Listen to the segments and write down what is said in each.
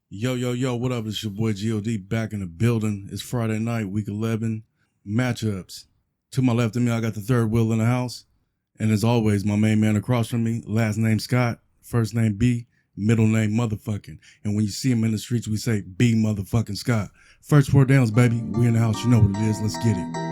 Yo, yo, yo, what up? It's your boy G.O.D. back in the building. It's Friday night, week 11. Matchups. To my left of me, I got the third wheel in the house. And as always, my main man across from me, last name Scott, first name B, middle name motherfucking. And when you see him in the streets, we say B motherfucking Scott. First 4 downs, baby. We in the house. You know what it is. Let's get it.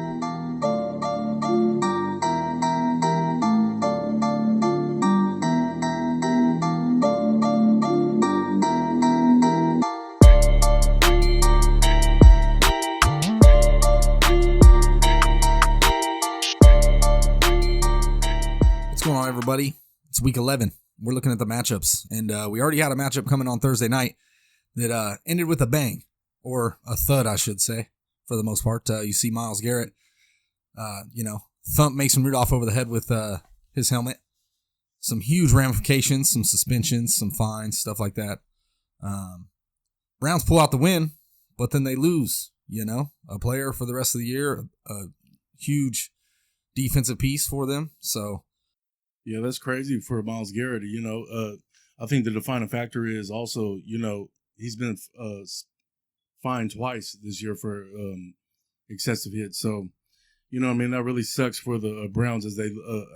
Everybody, it's week 11. We're looking at the matchups, and we already had a matchup coming on Thursday night that ended with a bang, or a thud, I should say, for the most part. You see Myles Garrett, thump Mason Rudolph over the head with his helmet. Some huge ramifications, some suspensions, some fines, stuff like that. Browns pull out the win, but then they lose, a player for the rest of the year, a huge defensive piece for them, so... Yeah, that's crazy for Myles Garrett. I think the defining factor is also, he's been fined twice this year for excessive hits. So, that really sucks for the Browns as they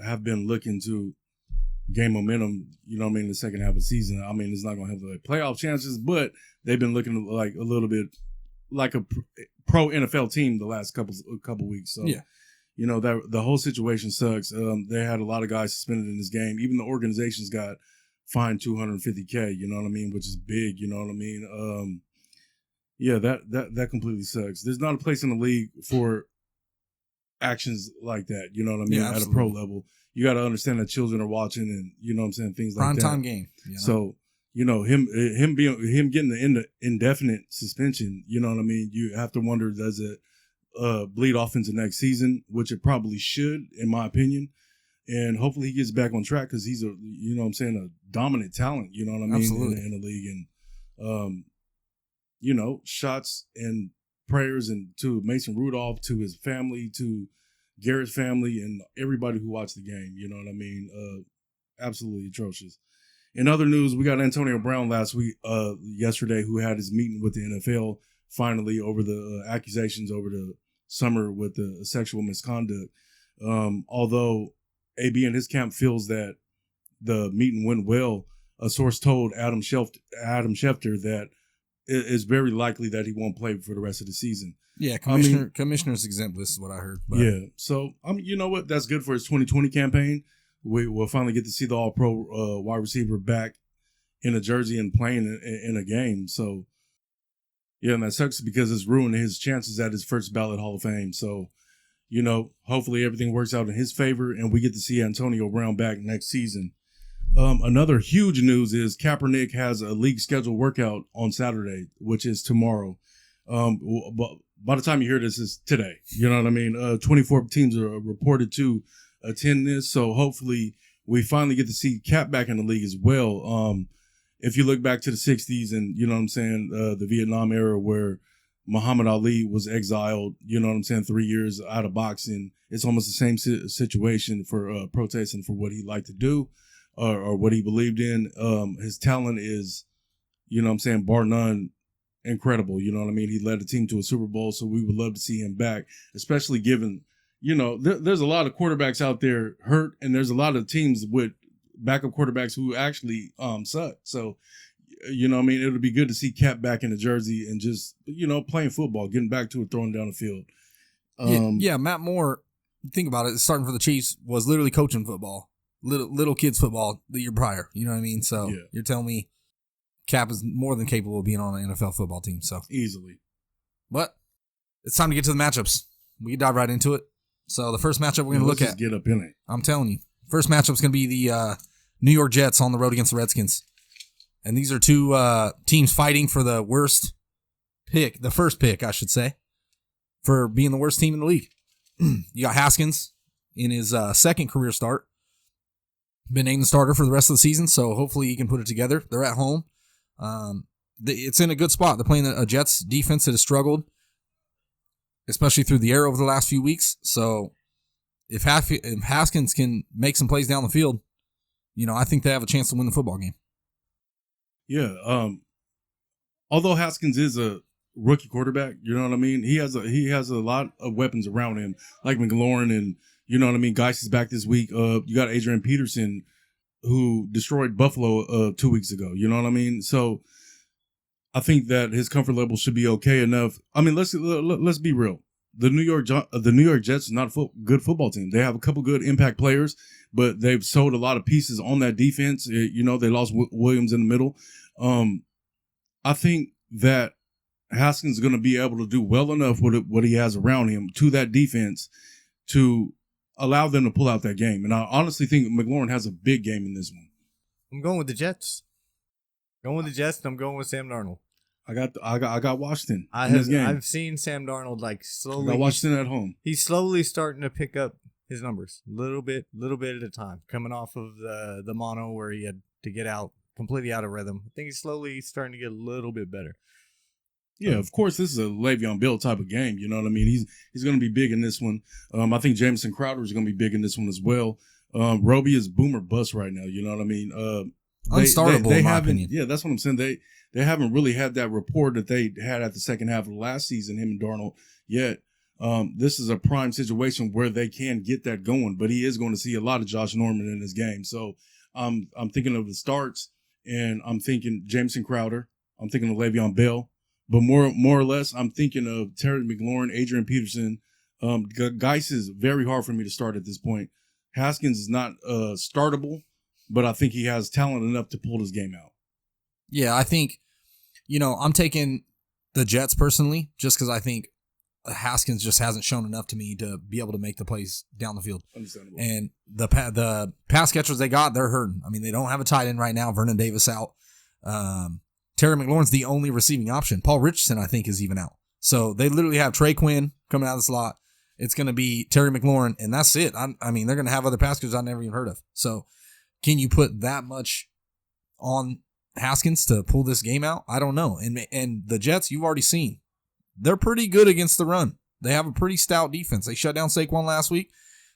have been looking to gain momentum, the second half of the season. It's not going to have the playoff chances, but they've been looking like a little bit like a pro NFL team the last couple weeks. So, yeah. That the whole situation sucks. They had a lot of guys suspended in this game. Even the organizations got fined $250K, which is big, that completely sucks. There's not a place in the league for actions like that, Yeah, at a pro level. You got to understand that children are watching and, things like that. Prime time game. So, him getting the indefinite suspension, you have to wonder, does it bleed off into next season, which it probably should, in my opinion. And hopefully he gets back on track because he's a dominant talent, Absolutely. In the league. And, shots and prayers and to Mason Rudolph, to his family, to Garrett's family, and everybody who watched the game, absolutely atrocious. In other news, we got Antonio Brown yesterday, who had his meeting with the NFL finally over the accusations over the summer with the sexual misconduct. Although AB and his camp feels that the meeting went well, a source told Adam Schefter that it is very likely that he won't play for the rest of the season. Yeah, commissioner's exempt. This is what I heard. But. Yeah, so you know what? That's good for his 2020 campaign. We'll finally get to see the All-Pro wide receiver back in a jersey and playing in a game. So. Yeah, and that sucks because it's ruined his chances at his first ballot Hall of Fame. So, hopefully everything works out in his favor and we get to see Antonio Brown back next season. Another huge news is Kaepernick has a league scheduled workout on Saturday, which is tomorrow. But by the time you hear this, it's today. You know what I mean? 24 teams are reported to attend this. So hopefully we finally get to see Cap back in the league as well. If you look back to the 60s and, the Vietnam era where Muhammad Ali was exiled, 3 years out of boxing, it's almost the same situation for protesting for what he liked to do or what he believed in. His talent is, bar none, incredible. He led the team to a Super Bowl, so we would love to see him back, especially given, there's a lot of quarterbacks out there hurt, and there's a lot of teams with backup quarterbacks who actually suck. So, it would be good to see Cap back in the jersey and just, playing football, getting back to it, throwing down the field. Matt Moore, think about it, starting for the Chiefs was literally coaching football, little kids football the year prior. You know what I mean? So You're telling me Cap is more than capable of being on an NFL football team. So easily. But it's time to get to the matchups. We can dive right into it. So the first matchup we're going to look at. Get up in it. I'm telling you. First matchup is going to be the New York Jets on the road against the Redskins. And these are two teams fighting for the first pick, I should say, for being the worst team in the league. You got Haskins in his second career start. Been named the starter for the rest of the season, so hopefully he can put it together. They're at home. It's in a good spot. They're playing a Jets defense that has struggled, especially through the air over the last few weeks. So if Haskins can make some plays down the field, I think they have a chance to win the football game. Yeah. although Haskins is a rookie quarterback, you know what I mean? He has a lot of weapons around him, like McLaurin, and you know what I mean. Geis is back this week. You got Adrian Peterson, who destroyed Buffalo 2 weeks ago. You know what I mean? So I think that his comfort level should be okay enough. I mean, let's be real. The New York Jets is not a good football team. They have a couple good impact players, but they've sold a lot of pieces on that defense. You know, they lost Williams in the middle. I think that Haskins is going to be able to do well enough with what he has around him to that defense to allow them to pull out that game. And I honestly think McLaurin has a big game in this one. I'm going with the Jets. And I'm going with Sam Darnold. I got Washington in this game. I've seen Sam Darnold like slowly. I got Washington at home. He's slowly starting to pick up his numbers, little bit at a time, coming off of the mono where he had to get out completely out of rhythm. I think he's slowly starting to get a little bit better. Yeah, of course, this is a Le'Veon Bell type of game. You know what I mean? He's going to be big in this one. I think Jamison Crowder is going to be big in this one as well. Roby is boom or bust right now. You know what I mean? Unstartable, in my opinion. Yeah, that's what I'm saying. They haven't really had that rapport that they had at the second half of last season, him and Darnold, yet. This is a prime situation where they can get that going, but he is going to see a lot of Josh Norman in this game. So I'm thinking of the starts, and I'm thinking Jamison Crowder. I'm thinking of Le'Veon Bell. But more or less, I'm thinking of Terry McLaurin, Adrian Peterson. Geis is very hard for me to start at this point. Haskins is not startable, but I think he has talent enough to pull this game out. Yeah, I think, I'm taking the Jets personally, just because I think Haskins just hasn't shown enough to me to be able to make the plays down the field. Understandable. And the pass catchers they got, they're hurting. I mean, they don't have a tight end right now. Vernon Davis out. Terry McLaurin's the only receiving option. Paul Richardson, I think, is even out. So they literally have Trey Quinn coming out of the slot. It's going to be Terry McLaurin, and that's it. I mean, they're going to have other pass catchers I've never even heard of. So can you put that much on Haskins to pull this game out? I don't know. And the Jets, you've already seen, they're pretty good against the run. They have a pretty stout defense. They shut down Saquon last week.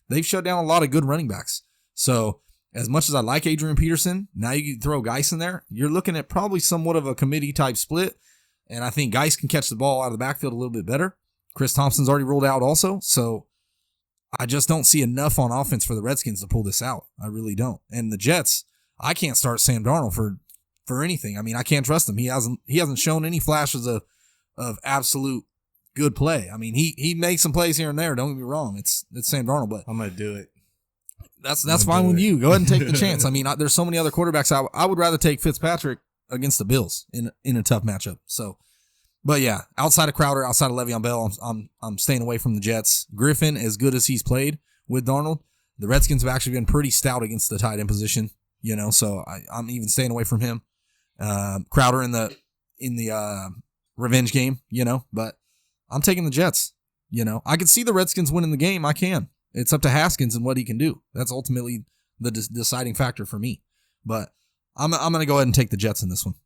They've shut down a lot of good running backs. So as much as I like Adrian Peterson, now you can throw Geis in there. You're looking at probably somewhat of a committee type split. And I think Geis can catch the ball out of the backfield a little bit better. Chris Thompson's already rolled out also. So I just don't see enough on offense for the Redskins to pull this out. I really don't. And the Jets, I can't start Sam Darnold for anything. I mean, I can't trust him. He hasn't shown any flashes of absolute good play. I mean, he makes some plays here and there. Don't get me wrong. It's Sam Darnold, but I'm going to do it. That's fine with you. Go ahead and take the chance. I mean, there's so many other quarterbacks. I would rather take Fitzpatrick against the Bills in a tough matchup. So, but yeah, outside of Crowder, outside of Le'Veon Bell, I'm staying away from the Jets. Griffin, as good as he's played with Darnold, the Redskins have actually been pretty stout against the tight end position. So I'm even staying away from him. Crowder in the revenge game. But I'm taking the Jets. I can see the Redskins winning the game. I can. It's up to Haskins and what he can do. That's ultimately the deciding factor for me. But I'm going to go ahead and take the Jets in this one.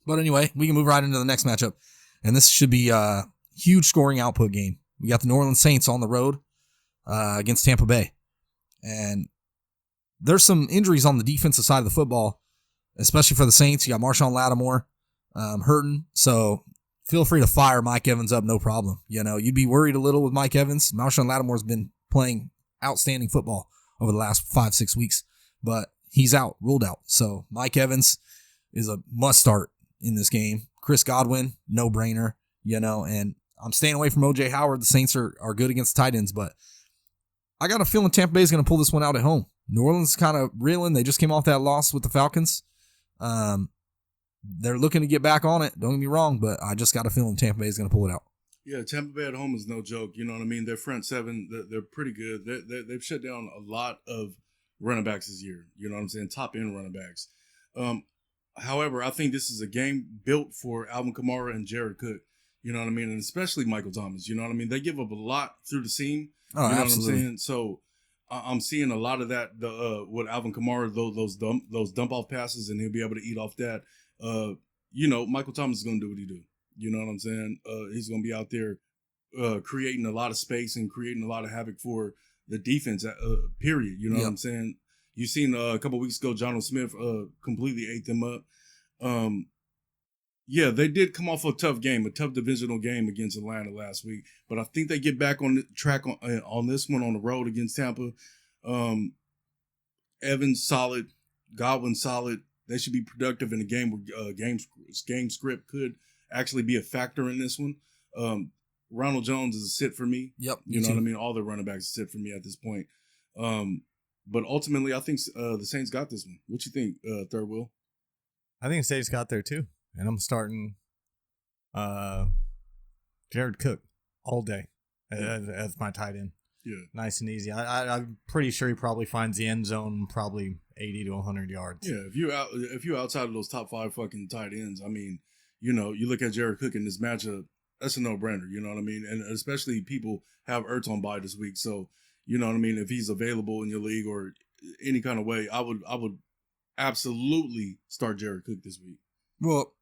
But anyway, we can move right into the next matchup. And this should be a huge scoring output game. We got the New Orleans Saints on the road against Tampa Bay. And there's some injuries on the defensive side of the football, especially for the Saints. You got Marshawn Lattimore hurting. So feel free to fire Mike Evans up, no problem. You'd be worried a little with Mike Evans. Marshawn Lattimore's been playing outstanding football over the last 5-6 weeks, but he's out, ruled out. So Mike Evans is a must start in this game. Chris Godwin, no brainer, and I'm staying away from OJ Howard. The Saints are good against tight ends, but I got a feeling Tampa Bay is going to pull this one out at home. New Orleans is kind of reeling. They just came off that loss with the Falcons. They're looking to get back on it. Don't get me wrong, but I just got a feeling Tampa Bay is going to pull it out. Yeah, Tampa Bay at home is no joke. You know what I mean? Their front seven, they're pretty good. They've shut down a lot of running backs this year. You know what I'm saying? Top-end running backs. However, I think this is a game built for Alvin Kamara and Jared Cook. You know what I mean? And especially Michael Thomas. You know what I mean? They give up a lot through the seam. Oh, you know absolutely. what I'm saying? So I'm seeing a lot of that with Alvin Kamara, those dump off passes, and he'll be able to eat off that. Michael Thomas is going to do what he do. You know what I'm saying? He's going to be out there creating a lot of space and creating a lot of havoc for the defense, period. You know what I'm saying? You seen a couple weeks ago, Jonathan Smith completely ate them up. Yeah, they did come off a tough game, a tough divisional game against Atlanta last week. But I think they get back on the track on this one on the road against Tampa. Evans solid, Godwin solid. They should be productive in a game where game script could actually be a factor in this one. Ronald Jones is a sit for me. Yep. You know what I mean? All the running backs sit for me at this point. But ultimately, I think the Saints got this one. What you think, Third Will? I think Saints got there too. And I'm starting Jared Cook all day as my tight end. Yeah. Nice and easy. I'm pretty sure he probably finds the end zone probably 80 to 100 yards. Yeah, if you're outside of those top 5 fucking tight ends, I mean, you know, you look at Jared Cook in this matchup, that's a no-brainer, you know what I mean? And especially people have Ertz on bye this week, so you know what I mean, if he's available in your league or any kind of way, I would absolutely start Jared Cook this week. Well,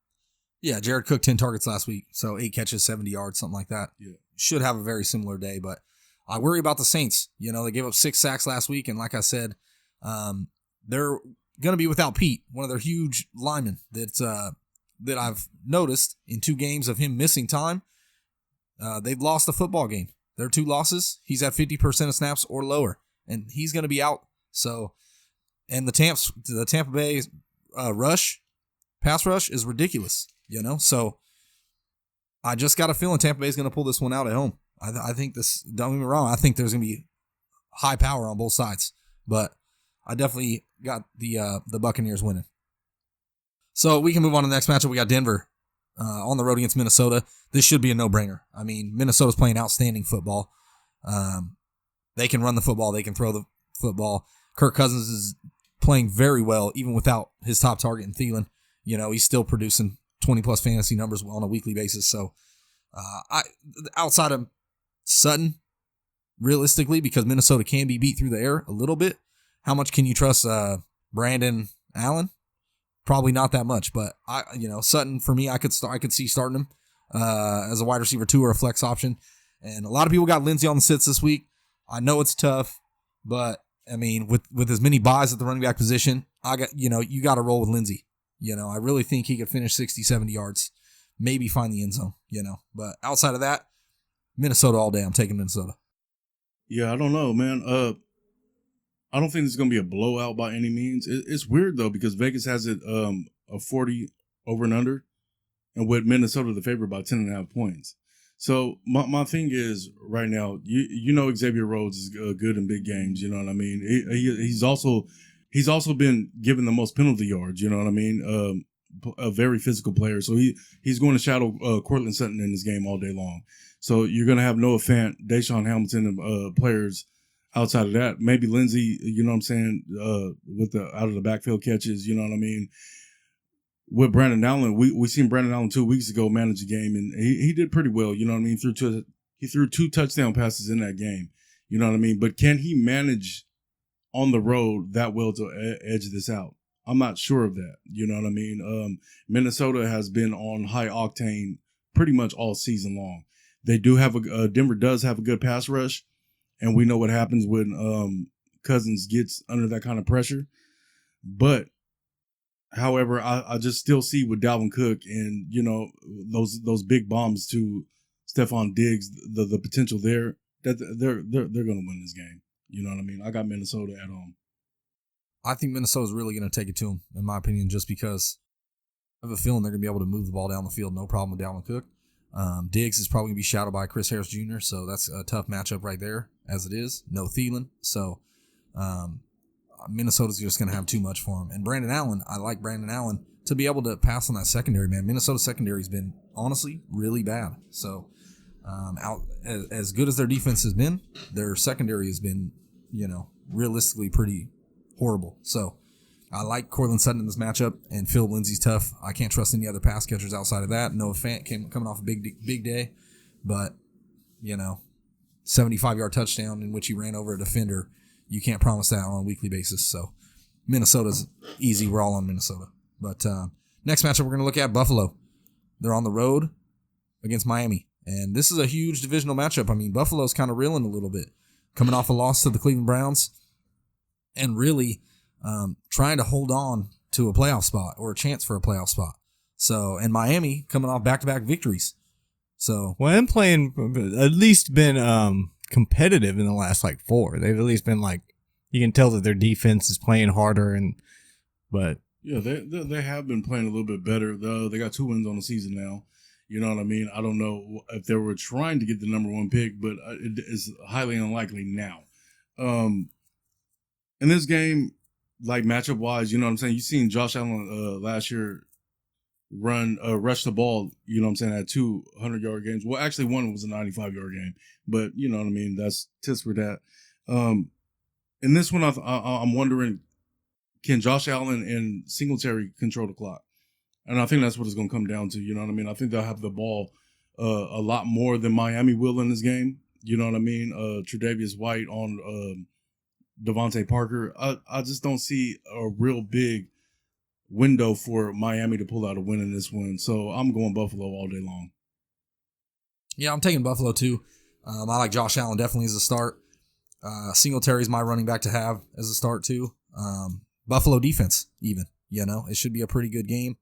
yeah, Jared Cook 10 targets last week, so 8 catches, 70 yards, something like that. Yeah. Should have a very similar day, but I worry about the Saints. You know, they gave up 6 sacks last week, and like I said, they're going to be without Pete, one of their huge linemen that I've noticed in 2 games of him missing time. They've lost the football game. Their 2 losses, he's at 50% of snaps or lower, and he's going to be out. So, and the Tampa Bay pass rush is ridiculous, you know? So, I just got a feeling Tampa Bay is going to pull this one out at home. I think this, don't get me wrong, I think there's going to be high power on both sides, but I definitely got the Buccaneers winning. So we can move on to the next matchup. We got Denver on the road against Minnesota. This should be a no-brainer. I mean, Minnesota's playing outstanding football. They can run the football. They can throw the football. Kirk Cousins is playing very well, even without his top target in Thielen. You know, he's still producing 20-plus fantasy numbers on a weekly basis. So, outside of Sutton, realistically, because Minnesota can be beat through the air a little bit, how much can you trust Brandon Allen? Probably not that much, but Sutton, for me, I could see starting him as a wide receiver 2 or a flex option. And a lot of people got Lindsey on the sits this week. I know it's tough, but I mean, with as many buys at the running back position, you got to roll with Lindsey. You know, I really think he could finish 60, 70 yards, maybe find the end zone, you know. But outside of that, Minnesota all day. I'm taking Minnesota. Yeah, I don't know, man. I don't think it's going to be a blowout by any means. It's weird, though, because Vegas has it a 40 over and under, and with Minnesota the favorite by 10.5 points. So my thing is right now, you know Xavier Rhodes is good in big games. You know what I mean? He's also been given the most penalty yards. You know what I mean? A very physical player. So he's going to shadow Cortland Sutton in this game all day long. So you're going to have Noah Fant, Deshaun Hamilton, and players outside of that. Maybe Lindsey, you know what I'm saying, with the out of the backfield catches, you know what I mean? With Brandon Allen, we seen Brandon Allen 2 weeks ago manage a game, and he did pretty well, you know what I mean? He threw 2 touchdown passes in that game, you know what I mean? But can he manage on the road that well to edge this out? I'm not sure of that, you know what I mean? Minnesota has been on high octane pretty much all season long. They do have Denver does have a good pass rush, and we know what happens when Cousins gets under that kind of pressure. But, however, I just still see with Dalvin Cook and, you know, those big bombs to Stephon Diggs, the potential there, that they're going to win this game. You know what I mean? I got Minnesota at home. I think Minnesota's really going to take it to them, in my opinion, just because I have a feeling they're going to be able to move the ball down the field, no problem with Dalvin Cook. Diggs is probably going to be shadowed by Chris Harris Jr., so that's a tough matchup right there, as it is. No Thielen, so Minnesota's just going to have too much for him. And Brandon Allen, I like Brandon Allen to be able to pass on that secondary, man. Minnesota's secondary has been, honestly, really bad. So, as good as their defense has been, their secondary has been, you know, realistically pretty horrible. So, I like Cortland Sutton in this matchup, and Phil Lindsey's tough. I can't trust any other pass catchers outside of that. Noah Fant coming off a big day, but, you know, 75-yard touchdown in which he ran over a defender. You can't promise that on a weekly basis. So, Minnesota's easy. We're all on Minnesota. But next matchup we're going to look at, Buffalo. They're on the road against Miami. And this is a huge divisional matchup. I mean, Buffalo's kind of reeling a little bit, coming off a loss to the Cleveland Browns and really trying to hold on to a playoff spot or a chance for a playoff spot. So, and Miami coming off back-to-back victories. So, Well, and playing at least been competitive in the last like 4. They've at least been like, you can tell that their defense is playing harder, but Yeah, they have been playing a little bit better, though. They got 2 wins on the season now. You know what I mean? I don't know if they were trying to get the number 1 pick, but it is highly unlikely now. In this game, like matchup wise, you know what I'm saying? You seen Josh Allen last year rush the ball, you know what I'm saying, at 200-yard games. Well, actually, one was a 95-yard game, but you know what I mean? That's tis for that. In this one, I'm wondering, can Josh Allen and Singletary control the clock? And I think that's what it's going to come down to. You know what I mean? I think they'll have the ball a lot more than Miami will in this game. You know what I mean? Tre'Davious White on Devontae Parker. I just don't see a real big window for Miami to pull out a win in this one. So I'm going Buffalo all day long. yeah, I'm taking Buffalo too. I like Josh Allen definitely as a start. Singletary's my running back to have as a start too. Buffalo defense, even, you know, it should be a pretty good game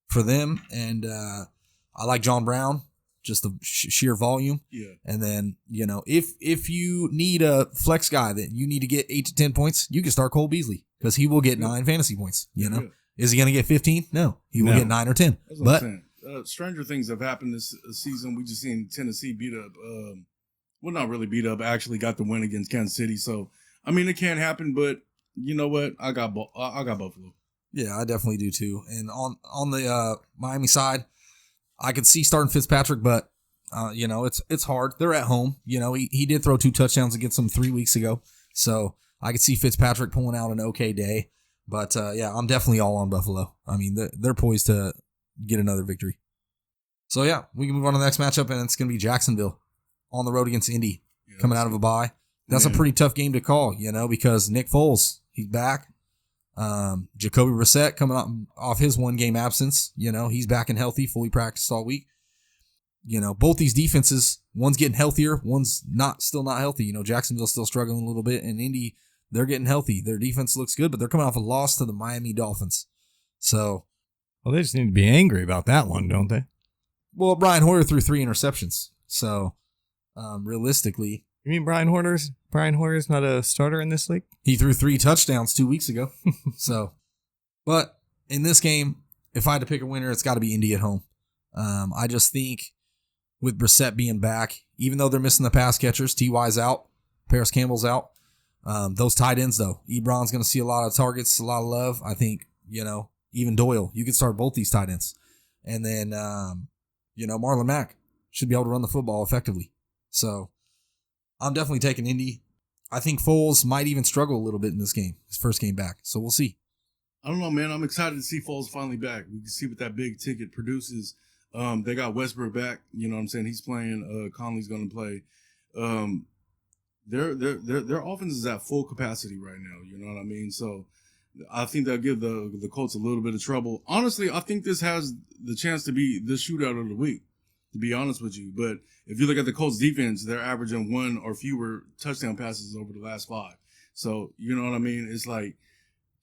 for them. And I like John Brown, just the sheer volume. Yeah. And then, you know, if you need a flex guy that you need to get 8 to 10 points, you can start Cole Beasley because he will get 9 fantasy points. You know, is he going to get 15? No, he will get 9 or 10. That's what I'm saying. Stranger things have happened this season. We just seen Tennessee beat up. Well, not really beat up. Actually, got the win against Kansas City. So, I mean, it can happen, but you know what? I got Buffalo. Yeah, I definitely do too. And on the Miami side, I could see starting Fitzpatrick, but you know, it's hard. They're at home. You know, he did throw 2 touchdowns against them 3 weeks ago, so I could see Fitzpatrick pulling out an okay day. But yeah, I'm definitely all on Buffalo. I mean, they're poised to get another victory. So yeah, we can move on to the next matchup, and it's going to be Jacksonville on the road against Indy, coming out of a bye. That's a pretty tough game to call, you know, because Nick Foles, he's back. Jacoby Brissett coming off his 1-game absence, you know, he's back and healthy, fully practiced all week. You know, both these defenses, one's getting healthier, one's still not healthy. You know, Jacksonville's still struggling a little bit, and Indy, they're getting healthy. Their defense looks good, but they're coming off a loss to the Miami Dolphins. So, well, they just need to be angry about that one, don't they? Well, Brian Hoyer threw 3 interceptions. So, realistically, you mean Brian Hoyer's not a starter in this league? He threw 3 touchdowns 2 weeks ago. So, but in this game, if I had to pick a winner, it's got to be Indy at home. I just think with Brissett being back, even though they're missing the pass catchers, T.Y.'s out, Paris Campbell's out. Those tight ends, though, Ebron's going to see a lot of targets, a lot of love. I think, you know, even Doyle, you could start both these tight ends. And then, you know, Marlon Mack should be able to run the football effectively. So, I'm definitely taking Indy. I think Foles might even struggle a little bit in this game, his first game back. So we'll see. I don't know, man. I'm excited to see Foles finally back. We can see what that big ticket produces. They got Westbrook back. You know what I'm saying? He's playing. Conley's going to play. Their offense is at full capacity right now. You know what I mean? So I think that'll give the Colts a little bit of trouble. Honestly, I think this has the chance to be the shootout of the week, to be honest with you. But if you look at the Colts defense, they're averaging 1 or fewer touchdown passes over the last 5. So, you know what I mean? It's like,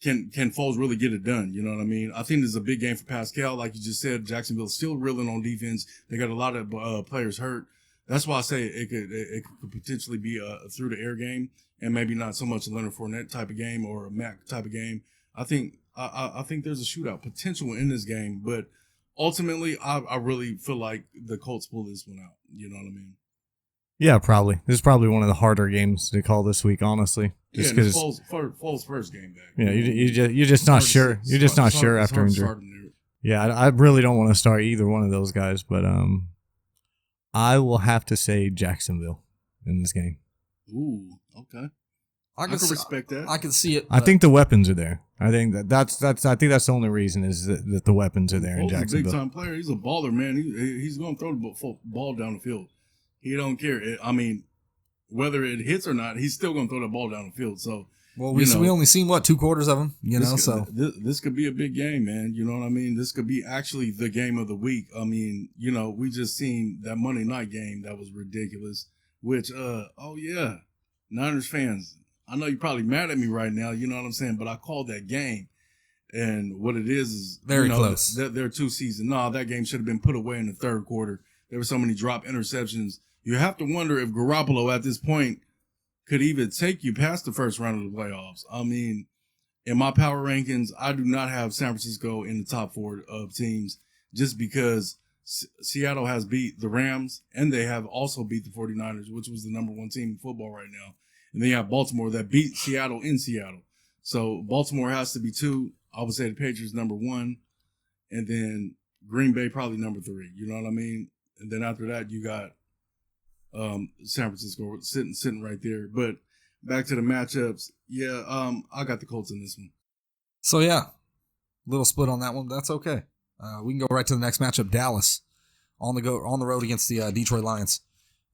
can Foles really get it done? You know what I mean? I think this is a big game for Pascal. Like you just said, Jacksonville's still reeling on defense. They got a lot of players hurt. That's why I say it could potentially be a through the air game, and maybe not so much a Leonard Fournette type of game or a Mac type of game. I think there's a shootout potential in this game, but ultimately, I really feel like the Colts pull this one out. You know what I mean? Yeah, probably. This is probably one of the harder games to call this week, honestly. Just because Foles first game back. Yeah, you're just not sure. You're just not sure after injury. Yeah, I really don't want to start either one of those guys, but I will have to say Jacksonville in this game. Ooh, okay. I can respect that. I can see it. I think the weapons are there. I think that's the only reason is that the weapons are there in Jacksonville. He's a big time player. He's a baller, man. He's going to throw the ball down the field. He don't care. I mean, whether it hits or not, he's still going to throw the ball down the field. So, well, we only seen 2 quarters of him. You know, so this could be a big game, man. You know what I mean? This could be actually the game of the week. I mean, you know, we just seen that Monday night game that was ridiculous. Which, oh yeah, Niners fans. I know you're probably mad at me right now, you know what I'm saying? But I called that game. And what it is very close. They're 2 seasons. No, that game should have been put away in the third quarter. There were so many drop interceptions. You have to wonder if Garoppolo at this point could even take you past the first round of the playoffs. I mean, in my power rankings, I do not have San Francisco in the top 4 of teams just because Seattle has beat the Rams and they have also beat the 49ers, which was the number 1 team in football right now. And then you have Baltimore that beat Seattle in Seattle. So Baltimore has to be 2. I would say the Patriots number 1, and then Green Bay probably number 3. You know what I mean? And then after that, you got San Francisco sitting right there. But back to the matchups, I got the Colts in this one. So yeah, little split on that one. That's okay. We can go right to the next matchup. Dallas on the road against the Detroit Lions,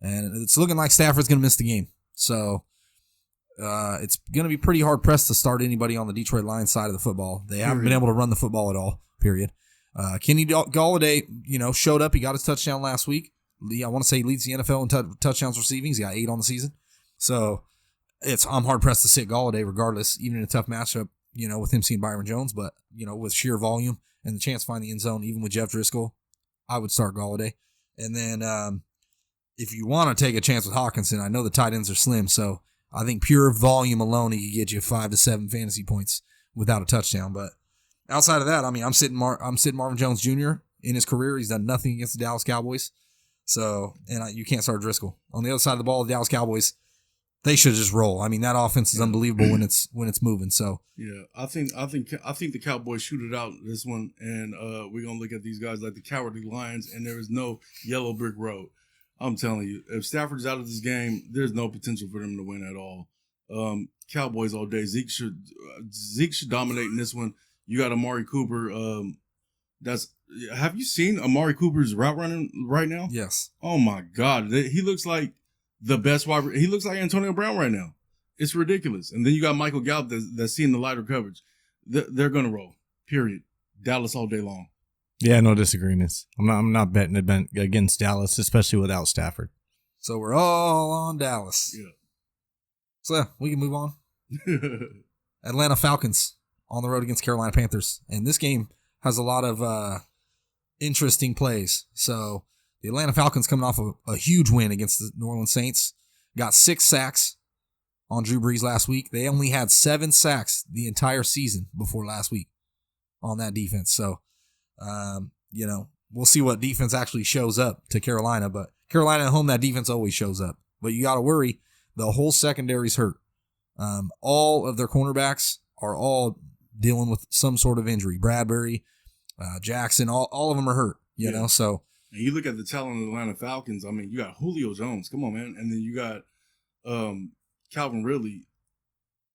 and it's looking like Stafford's going to miss the game. So. It's going to be pretty hard pressed to start anybody on the Detroit Lions side of the football. They haven't been able to run the football at all, period. Kenny Golladay, showed up. He got his touchdown last week. I want to say he leads the NFL in touchdowns receiving. He's got 8 on the season. So I'm hard pressed to sit Golladay regardless, even in a tough matchup, with him seeing Byron Jones. But, with sheer volume and the chance to find the end zone, even with Jeff Driscoll, I would start Golladay. And then if you want to take a chance with Hawkinson, I know the tight ends are slim, so I think pure volume alone, he could get you 5 to 7 fantasy points without a touchdown. But outside of that, I mean, I'm sitting Marvin Jones Jr. in his career. He's done nothing against the Dallas Cowboys. So, and you can't start Driscoll. On the other side of the ball, the Dallas Cowboys, they should just roll. I mean, that offense is unbelievable when it's moving. So yeah, I think the Cowboys shoot it out this one, and we're gonna look at these guys like the Cowardly Lions, and there is no yellow brick road. I'm telling you, if Stafford's out of this game, there's no potential for them to win at all. Cowboys all day. Zeke should dominate in this one. You got Amari Cooper. Have you seen Amari Cooper's route running right now? Yes. Oh my God, he looks like the best wide. He looks like Antonio Brown right now. It's ridiculous. And then you got Michael Gallup that's seeing the lighter coverage. They're gonna roll. Period. Dallas all day long. Yeah, no disagreements. I'm not betting against Dallas, especially without Stafford. So we're all on Dallas. Yeah. So we can move on. Atlanta Falcons on the road against Carolina Panthers. And this game has a lot of interesting plays. So the Atlanta Falcons coming off a huge win against the New Orleans Saints. Got 6 sacks on Drew Brees last week. They only had 7 sacks the entire season before last week on that defense. So, we'll see what defense actually shows up to Carolina. But Carolina at home, that defense always shows up. But you got to worry. The whole secondary's hurt. All of their cornerbacks are all dealing with some sort of injury. Bradbury, Jackson, all of them are hurt, you know. So, and you look at the talent of the Atlanta Falcons. I mean, you got Julio Jones. Come on, man. And then you got Calvin Ridley.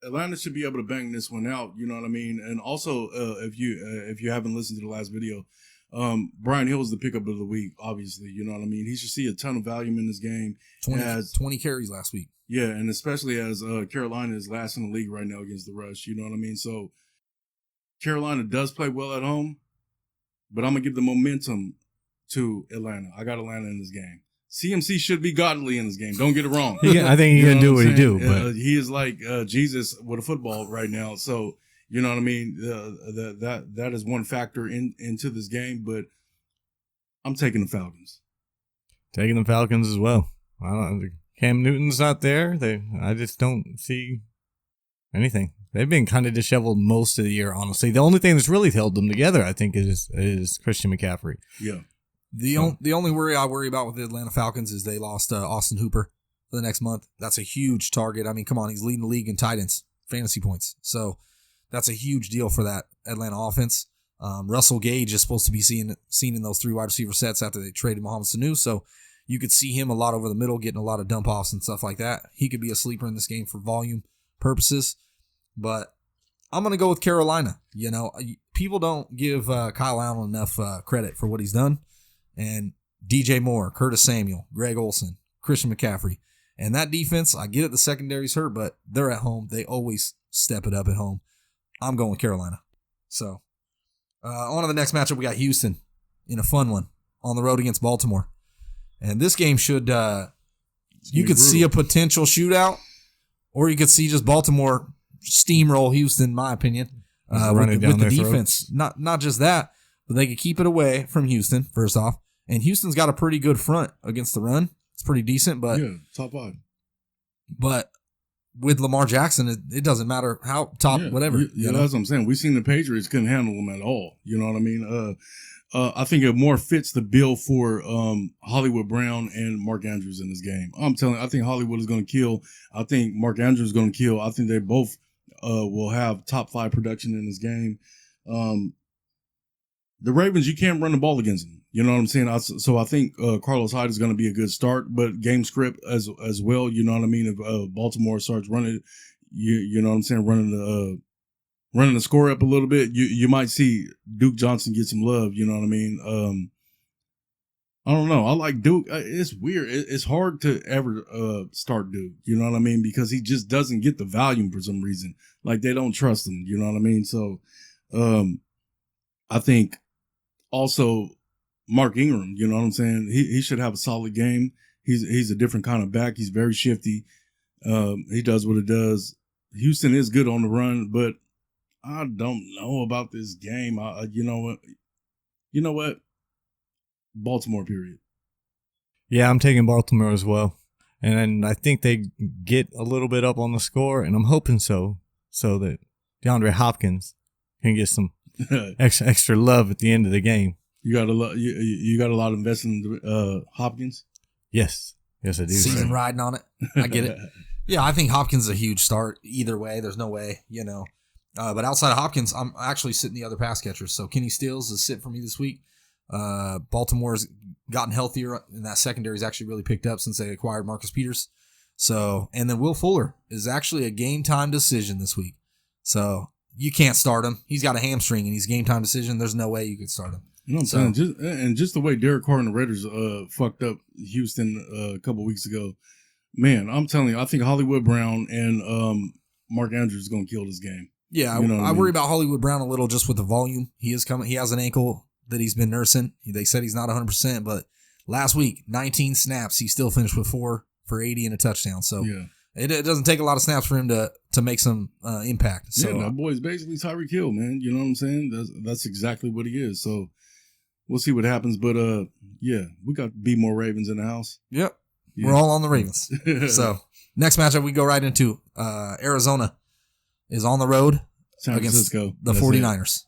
Atlanta should be able to bang this one out. You know what I mean? And also, if you haven't listened to the last video, Brian Hill is the pickup of the week, obviously. You know what I mean? He should see a ton of value in this game. 20 carries last week. Yeah, and especially as Carolina is last in the league right now against the rush. You know what I mean? So Carolina does play well at home, but I'm going to give the momentum to Atlanta. I got Atlanta in this game. CMC should be godly in this game. Don't get it wrong. I think he's going to do what he do. But he is like Jesus with a football right now. So, you know what I mean? That is one factor into this game, but I'm taking the Falcons. Taking the Falcons as well. I don't. Cam Newton's not there. I just don't see anything. They've been kind of disheveled most of the year, honestly. The only thing that's really held them together, I think, is Christian McCaffrey. Yeah. The only worry I worry about with the Atlanta Falcons is they lost Austin Hooper for the next month. That's a huge target. I mean, come on, he's leading the league in tight ends, fantasy points. So that's a huge deal for that Atlanta offense. Russell Gage is supposed to be seen in those 3 wide receiver sets after they traded Mohamed Sanu. So you could see him a lot over the middle, getting a lot of dump offs and stuff like that. He could be a sleeper in this game for volume purposes. But I'm going to go with Carolina. You know, people don't give Kyle Allen enough credit for what he's done. And DJ Moore, Curtis Samuel, Greg Olsen, Christian McCaffrey. And that defense, I get it, the secondary's hurt, but they're at home. They always step it up at home. I'm going with Carolina. So, on to the next matchup. We got Houston in a fun one on the road against Baltimore. And this game should, you could see a potential shootout, or you could see just Baltimore steamroll Houston, in my opinion. running down with the their defense. Not just that, but they could keep it away from Houston, first off. And Houston's got a pretty good front against the run. It's pretty decent, but yeah, top 5. But with Lamar Jackson, it doesn't matter how top, whatever. Yeah, that's what I'm saying. We've seen the Patriots couldn't handle them at all. You know what I mean? I think it more fits the bill for Hollywood Brown and Mark Andrews in this game. I'm telling you, I think Hollywood is going to kill. I think Mark Andrews is going to kill. I think they both will have top 5 production in this game. The Ravens, you can't run the ball against them. You know what I'm saying? So I think Carlos Hyde is going to be a good start, but game script as well. You know what I mean? If Baltimore starts running, you know what I'm saying, running the score up a little bit, you might see Duke Johnson get some love. You know what I mean? I don't know. I like Duke. It's weird. It's hard to ever start Duke. You know what I mean? Because he just doesn't get the volume for some reason. Like they don't trust him. You know what I mean? So I think also Mark Ingram, you know what I'm saying? He should have a solid game. He's a different kind of back. He's very shifty. He does what it does. Houston is good on the run, but I don't know about this game. You know what? Baltimore, period. Yeah, I'm taking Baltimore as well. And I think they get a little bit up on the score, and I'm hoping so that DeAndre Hopkins can get some extra love at the end of the game. You got a lot. You got a lot invested in Hopkins. Yes, I do. Season riding on it. I get it. Yeah, I think Hopkins is a huge start. Either way, there's no way, But outside of Hopkins, I'm actually sitting the other pass catchers. So Kenny Stills is sit for me this week. Baltimore's gotten healthier, and that secondary's actually really picked up since they acquired Marcus Peters. So, and then Will Fuller is actually a game time decision this week. So you can't start him. He's got a hamstring, and he's game time decision. There's no way you could start him. You know what I'm saying? Just the way Derek Carr and the Raiders fucked up Houston a couple weeks ago. Man, I'm telling you, I think Hollywood Brown and Mark Andrews is going to kill this game. Yeah, I worry about Hollywood Brown a little just with the volume. He is coming. He has an ankle that he's been nursing. They said he's not 100%, but last week, 19 snaps, he still finished with 4 for 80 and a touchdown. So it doesn't take a lot of snaps for him to make some impact. So that boy's basically Tyreek Hill, man. You know what I'm saying? That's exactly what he is. So we'll see what happens. But we got to be more Ravens in the house. Yep. Yeah. We're all on the Ravens. So next matchup we go right into Arizona is on the road San against Francisco. The 49ers.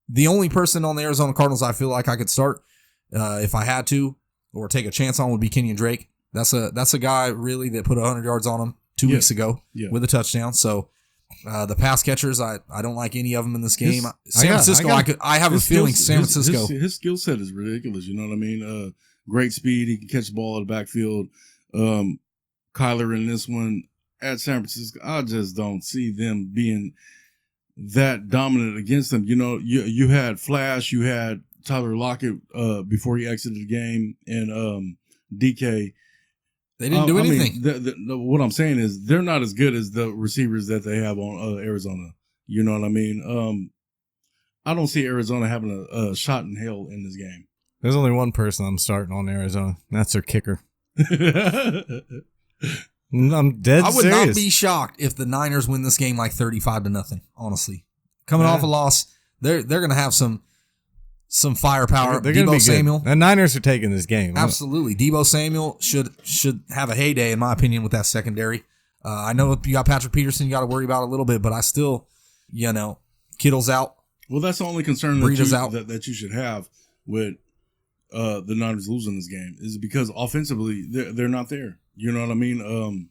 The only person on the Arizona Cardinals I feel like I could start if I had to or take a chance on would be Kenyon Drake. That's a guy really that put 100 yards on him 2 weeks ago with a touchdown. So the pass catchers, I don't like any of them in this game. San Francisco, I have a feeling San Francisco. His skill set is ridiculous. You know what I mean? Great speed. He can catch the ball out of the backfield. Kyler in this one at San Francisco, I just don't see them being that dominant against them. You know, you had Flash, you had Tyler Lockett before he exited the game, and DK. They didn't do anything. What I'm saying is they're not as good as the receivers that they have on Arizona. You know what I mean? I don't see Arizona having a shot in hell in this game. There's only one person I'm starting on Arizona. And that's their kicker. I'm dead serious. I would not be shocked if the Niners win this game like 35-0. Honestly, coming off a loss, they're going to have some firepower. They're going to be Samuel. Good. The Niners are taking this game. Absolutely, Deebo Samuel should have a heyday in my opinion with that secondary. I know you got Patrick Peterson, you got to worry about a little bit, but I still, Kittle's out. Well, that's the only concern that you should have with the Niners losing this game is because offensively they're not there. You know what I mean?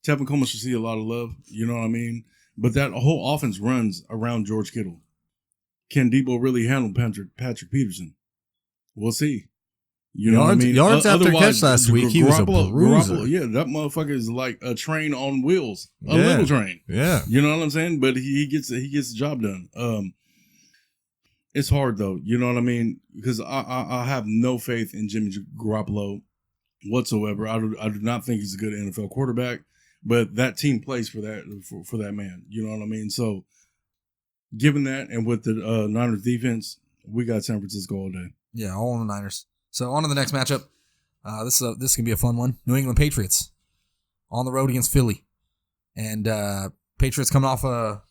Tevin Coleman should see a lot of love. You know what I mean? But that whole offense runs around George Kittle. Can Debo really handle Patrick Peterson? We'll see. You know what I mean? Yards after catch last week, he was a bruiser. That motherfucker is like a train on wheels, little train. Yeah, you know what I'm saying? But he gets the job done. It's hard though, you know what I mean? Because I have no faith in Jimmy Garoppolo whatsoever. I do not think he's a good NFL quarterback, but that team plays for that man. You know what I mean? So, given that, and with the Niners defense, we got San Francisco all day. Yeah, all on the Niners. So on to the next matchup. This can be a fun one. New England Patriots on the road against Philly, and Patriots coming off a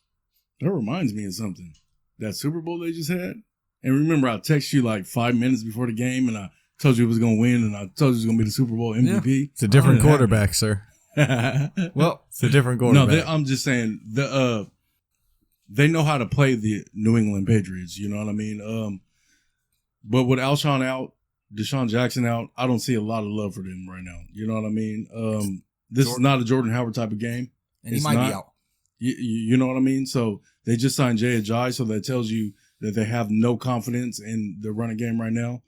That reminds me of something. That Super Bowl they just had. And remember, I texted you like 5 minutes before the game, and I told you it was going to win, and I told you it was going to be the Super Bowl MVP. It's a different quarterback, sir. Well, it's a different quarterback. No, I'm just saying they know how to play the New England Patriots. You know what I mean? But with Alshon out, Deshaun Jackson out, I don't see a lot of love for them right now. You know what I mean? This is not a Jordan Howard type of game. And he might be out. You know what I mean? So they just signed Jay Ajayi, so that tells you that they have no confidence in the running game right now.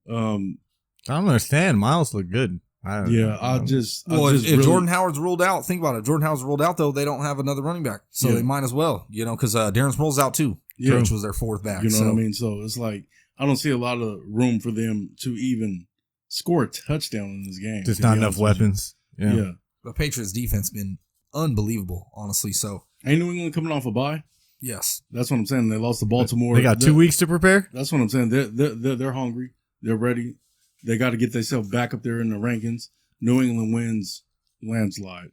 I don't understand. Miles look good. If Jordan Howard's ruled out, think about it. If Jordan Howard's ruled out, though, they don't have another running back. So they might as well, because Darren Sproles out too, which was their fourth back. You know what I mean? So it's like, I don't see a lot of room for them to even score a touchdown in this game. Just not enough weapons. Yeah. The Patriots defense been unbelievable, honestly. So ain't New England coming off a bye? Yes. That's what I'm saying. They lost to Baltimore. They got 2 weeks to prepare? That's what I'm saying. They're hungry. They're ready. They got to get themselves back up there in the rankings. New England wins landslide.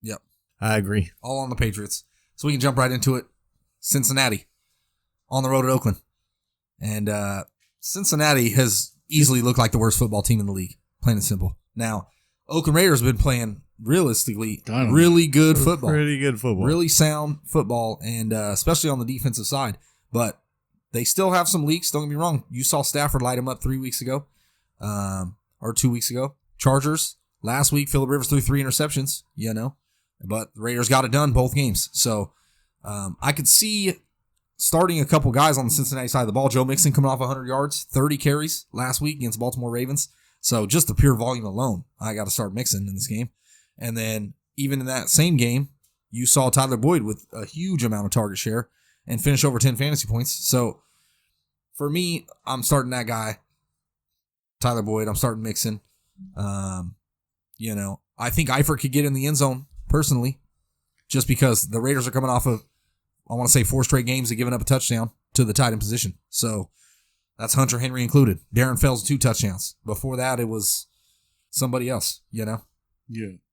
Yep. I agree. All on the Patriots. So we can jump right into it. Cincinnati on the road at Oakland. And Cincinnati has easily looked like the worst football team in the league, plain and simple. Now, Oakland Raiders have been playing realistically really good football. Pretty good football. Really sound football, and especially on the defensive side. But they still have some leaks. Don't get me wrong. You saw Stafford light him up 3 weeks ago, or 2 weeks ago. Chargers, last week, Phillip Rivers threw 3 interceptions, But the Raiders got it done both games. So I could see starting a couple guys on the Cincinnati side of the ball. Joe Mixon coming off 100 yards, 30 carries last week against Baltimore Ravens. So just the pure volume alone, I got to start Mixon in this game. And then even in that same game, you saw Tyler Boyd with a huge amount of target share and finish over 10 fantasy points. So for me, I'm starting that guy, Tyler Boyd. I'm starting Mixon. I think Eifert could get in the end zone personally, just because the Raiders are coming off of, I want to say, 4 straight games of giving up a touchdown to the tight end position. So that's Hunter Henry included. Darren Fells 2 touchdowns. Before that, it was somebody else, Yeah.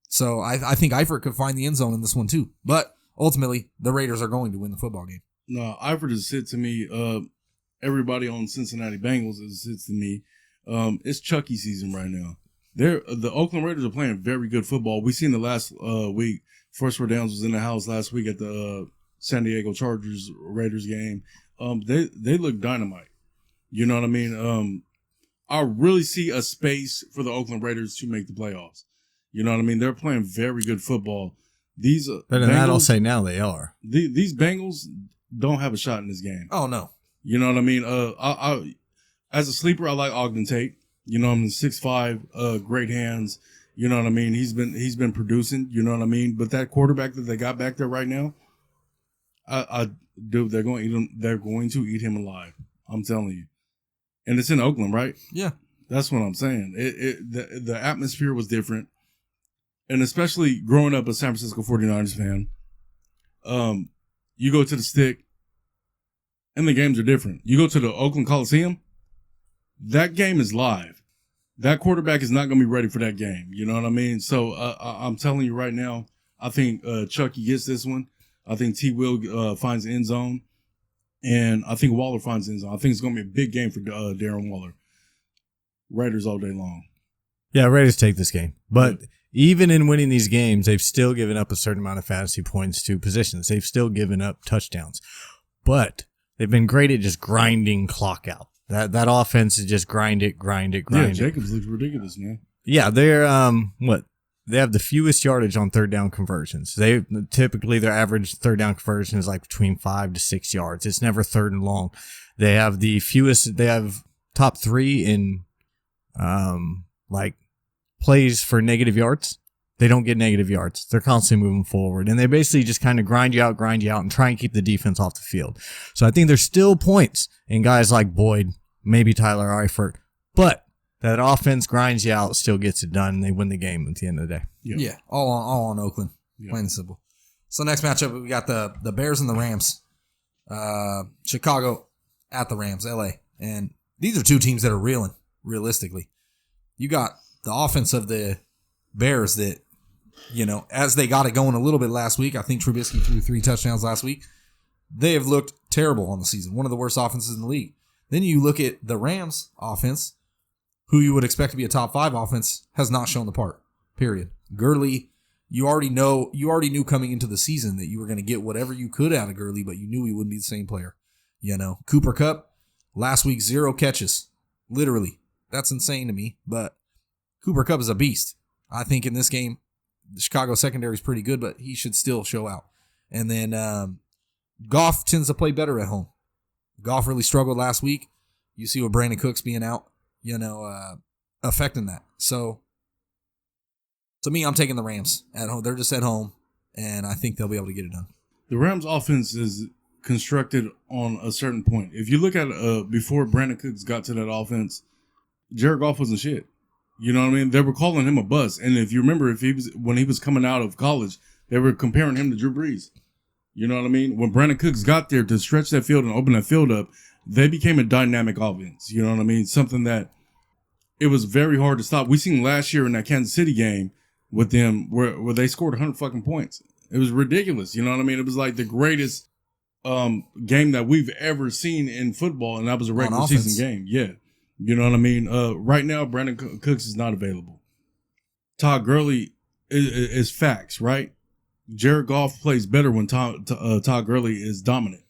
So I think Eifert could find the end zone in this one too. But ultimately, the Raiders are going to win the football game. No, Eifert is sit to me. Everybody on Cincinnati Bengals is sits to me. It's Chucky season right now. The Oakland Raiders are playing very good football. We seen the last week. First Four Downs was in the house last week at the San Diego Chargers Raiders game. They look dynamite. You know what I mean? I really see a space for the Oakland Raiders to make the playoffs. You know what I mean? They're playing very good football. These better than that, I'll say now they are. These Bengals don't have a shot in this game. Oh no. You know what I mean? I as a sleeper, I like Ogden Tate. You know, I'm 6'5", great hands. You know what I mean? He's been producing. You know what I mean? But that quarterback that they got back there right now, they're going to eat him alive. I'm telling you. And it's in Oakland, right? Yeah, that's what I'm saying. The atmosphere was different, and especially growing up a San Francisco 49ers fan, you go to the Stick, and the games are different. You go to the Oakland Coliseum, that game is live. That quarterback is not going to be ready for that game. You know what I mean? So I'm telling you right now, I think Chucky gets this one. I think T. Will finds the end zone. And I think Waller finds the end zone. I think it's going to be a big game for Darren Waller. Raiders all day long. Yeah, Raiders take this game. But even in winning these games, they've still given up a certain amount of fantasy points to positions. They've still given up touchdowns. But they've been great at just grinding clock out. That offense is just grind it. Yeah, Jacobs looks ridiculous, man. Yeah, they're they have the fewest yardage on third down conversions. Typically their average third down conversion is like between 5 to 6 yards. It's never third and long. They have the fewest. They have top 3 in plays for negative yards. They don't get negative yards. They're constantly moving forward, and they basically just kind of grind you out, and try and keep the defense off the field. So I think there's still points in guys like Boyd, maybe Tyler Eifert, but that offense grinds you out, still gets it done, and they win the game at the end of the day. Yeah, all on Oakland, plain and simple. So next matchup, we got the Bears and the Rams. Chicago at the Rams, LA. And these are two teams that are reeling, realistically. You got the offense of the Bears that, as they got it going a little bit last week. I think Trubisky threw 3 touchdowns last week. They have looked terrible on the season. One of the worst offenses in the league. Then you look at the Rams offense, who you would expect to be a top 5 offense, has not shown the part. Period. Gurley, you already knew coming into the season that you were going to get whatever you could out of Gurley, but you knew he wouldn't be the same player. Cooper Kupp, last week 0 catches. Literally. That's insane to me, but Cooper Kupp is a beast. I think in this game, the Chicago secondary is pretty good, but he should still show out. And then Goff tends to play better at home. Goff really struggled last week. You see with Brandon Cooks being out, affecting that. So, to me, I'm taking the Rams at home. They're just at home, and I think they'll be able to get it done. The Rams offense is constructed on a certain point. If you look at before Brandon Cooks got to that offense, Jared Goff wasn't shit. You know what I mean? They were calling him a bust. And if you remember, when he was coming out of college, they were comparing him to Drew Brees. You know what I mean? When Brandon Cooks got there to stretch that field and open that field up, they became a dynamic offense. You know what I mean? Something that it was very hard to stop. We seen last year in that Kansas City game with them where they scored 100 fucking points. It was ridiculous. You know what I mean? It was like the greatest game that we've ever seen in football, and that was a regular season game. Yeah. You know what I mean? Right now, Brandon Cooks is not available. Todd Gurley is facts, right? Jared Goff plays better when Todd Gurley is dominant.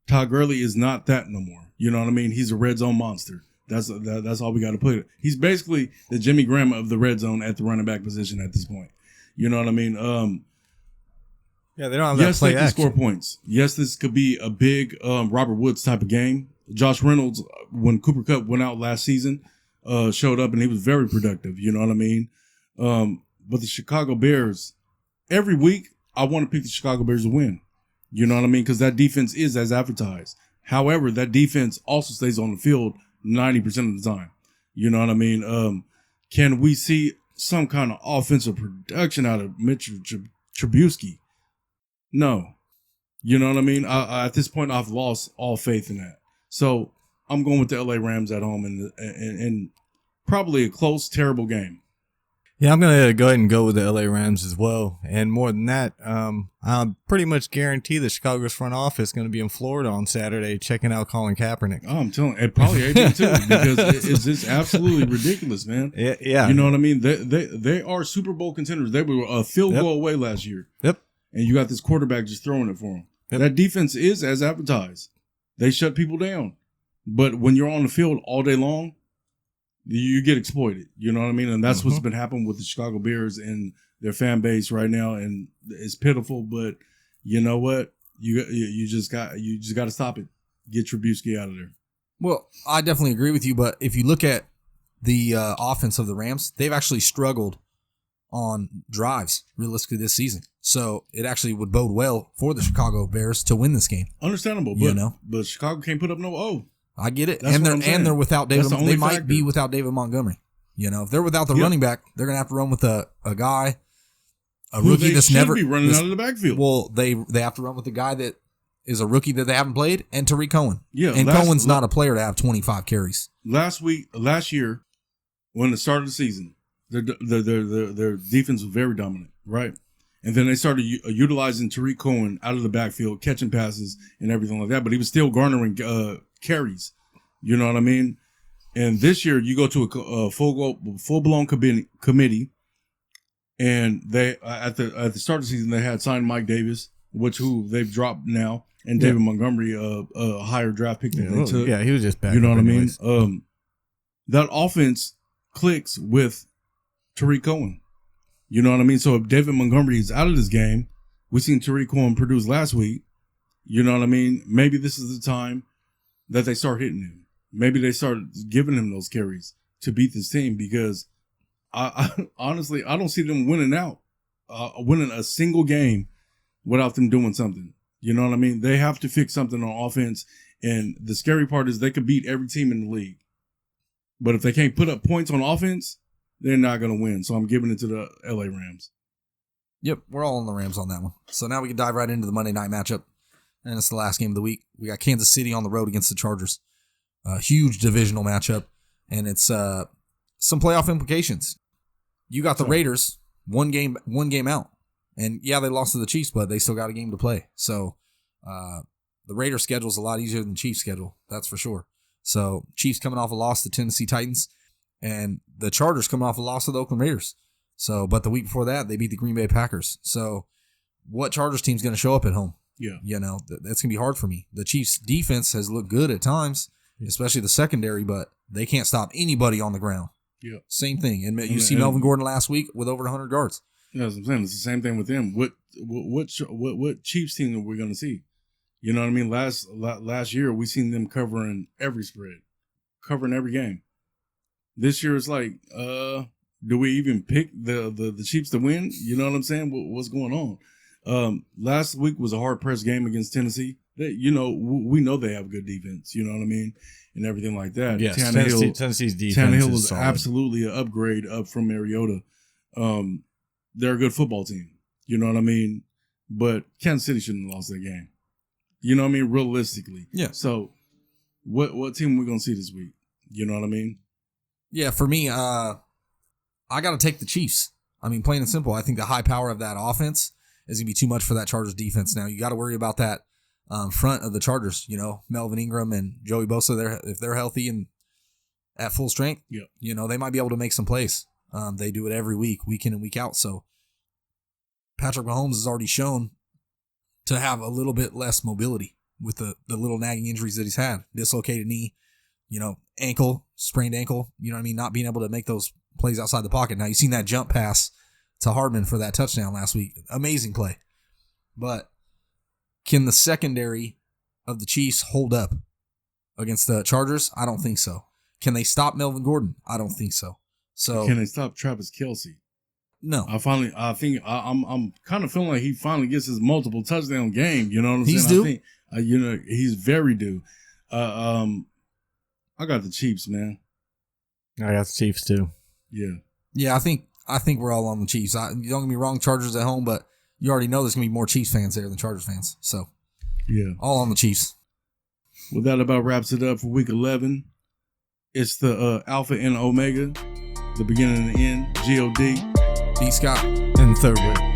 Todd Gurley is not that no more. You know what I mean? He's a red zone monster. That's all we got to put it. He's basically the Jimmy Graham of the red zone at the running back position at this point. You know what I mean? Yeah, they don't have that yes, play they can action. score points. Yes, this could be a big Robert Woods type of game. Josh Reynolds, when Cooper Kupp went out last season, showed up and he was very productive. You know what I mean? But the Chicago Bears, every week, I want to pick the Chicago Bears to win. You know what I mean? Because that defense is as advertised. However, that defense also stays on the field 90% of the time. You know what I mean? Can we see some kind of offensive production out of Mitchell Trubisky? No. You know what I mean? At this point, I've lost all faith in that. So I'm going with the LA Rams at home and probably a close, terrible game. Yeah, I'm going to go ahead and go with the LA Rams as well. And more than that, I pretty much guarantee the Chicago's front office is going to be in Florida on Saturday checking out Colin Kaepernick. Oh, I'm telling you, and probably AJ too, because it's just absolutely ridiculous, man. Yeah. You know what I mean? They are Super Bowl contenders. They were a field goal away last year. Yep. And you got this quarterback just throwing it for them. Yep. That defense is as advertised. They shut people down. But when you're on the field all day long, you get exploited. You know what I mean? And that's what's been happening with the Chicago Bears and their fan base right now. And it's pitiful, but you know what? You just got to stop it. Get Trubisky out of there. Well, I definitely agree with you, but if you look at the offense of the Rams, they've actually struggled on drives realistically this season. So it actually would bode well for the Chicago Bears to win this game. Understandable, but Chicago can't put up no O. I get it. That's And they're without David. They might factor. be without David Montgomery. If they're without the running back, they're gonna have to run with a guy, rookie that's never be running out of the backfield. Well, they have to run with a guy that is a rookie that they haven't played, and Tariq Cohen. Yeah, and Cohen's not a player to have 25 carries. Last year, when it started the season, their defense was very dominant, right? And then they started utilizing Tariq Cohen out of the backfield, catching passes and everything like that. But he was still garnering carries. You know what I mean? And this year, you go to a full-blown committee, and they at the start of the season they had signed Mike Davis, who they've dropped now, and David Montgomery, a higher draft pick that they took. Yeah, he was just back. You know what anyways. I mean? That offense clicks with Tariq Cohen. You know what I mean? So if David Montgomery is out of this game, we seen Tariq Cohen produce last week. You know what I mean? Maybe this is the time that they start hitting him. Maybe they start giving him those carries to beat this team, because I honestly, I don't see them winning a single game without them doing something. You know what I mean? They have to fix something on offense. And the scary part is they could beat every team in the league. But if they can't put up points on offense, they're not going to win. So I'm giving it to the LA Rams. Yep, we're all on the Rams on that one. So now we can dive right into the Monday night matchup. And it's the last game of the week. We got Kansas City on the road against the Chargers. A huge divisional matchup. And it's some playoff implications. You got the Raiders one game out. And yeah, they lost to the Chiefs, but they still got a game to play. So the Raiders' schedule is a lot easier than Chiefs' schedule. That's for sure. So Chiefs coming off a loss to Tennessee Titans, and the Chargers coming off a loss to the Oakland Raiders. So, but the week before that, they beat the Green Bay Packers. So, what Chargers team's going to show up at home? Yeah. You know, that's going to be hard for me. The Chiefs' defense has looked good at times, especially the secondary, but they can't stop anybody on the ground. Yeah. Same thing. And you see Melvin Gordon last week with over 100 yards. Yeah, that's what I'm saying. It's the same thing with them. What Chiefs team are we going to see? You know what I mean? Last year, we seen them covering every spread, covering every game. This year, it's like, do we even pick the Chiefs to win? You know what I'm saying? What's going on? Last week was a hard pressed game against Tennessee. We know they have good defense. You know what I mean, and everything like that. Yes, Tennessee's defense. Tannehill was solid. absolutely an upgrade up from Mariota. They're a good football team. You know what I mean? But Kansas City shouldn't have lost that game. You know what I mean? Realistically. Yeah. So, what team are we gonna see this week? You know what I mean? Yeah, for me, I got to take the Chiefs. I mean, plain and simple. I think the high power of that offense is going to be too much for that Chargers defense. Now, you got to worry about that front of the Chargers. You know, Melvin Ingram and Joey Bosa, if they're healthy and at full strength, yeah, you know, they might be able to make some plays. They do it every week, week in and week out. So, Patrick Mahomes has already shown to have a little bit less mobility with the little nagging injuries that he's had. Dislocated knee, you know, sprained ankle, you know what I mean? Not being able to make those plays outside the pocket. Now, you've seen that jump pass to Hardman for that touchdown last week. Amazing play. But can the secondary of the Chiefs hold up against the Chargers? I don't think so. Can they stop Melvin Gordon? I don't think so. So can they stop Travis Kelce? No. I'm kind of feeling like he finally gets his multiple touchdown game. You know what I'm saying? He's due. I think, he's very due. I got the Chiefs, man. I got the Chiefs too. Yeah. Yeah, I think we're all on the Chiefs. Don't get me wrong, Chargers at home, but you already know there's going to be more Chiefs fans there than Chargers fans. So, yeah. All on the Chiefs. Well, that about wraps it up for week 11. It's the Alpha and Omega, the beginning and the end, G-O-D. B. Scott. And third way.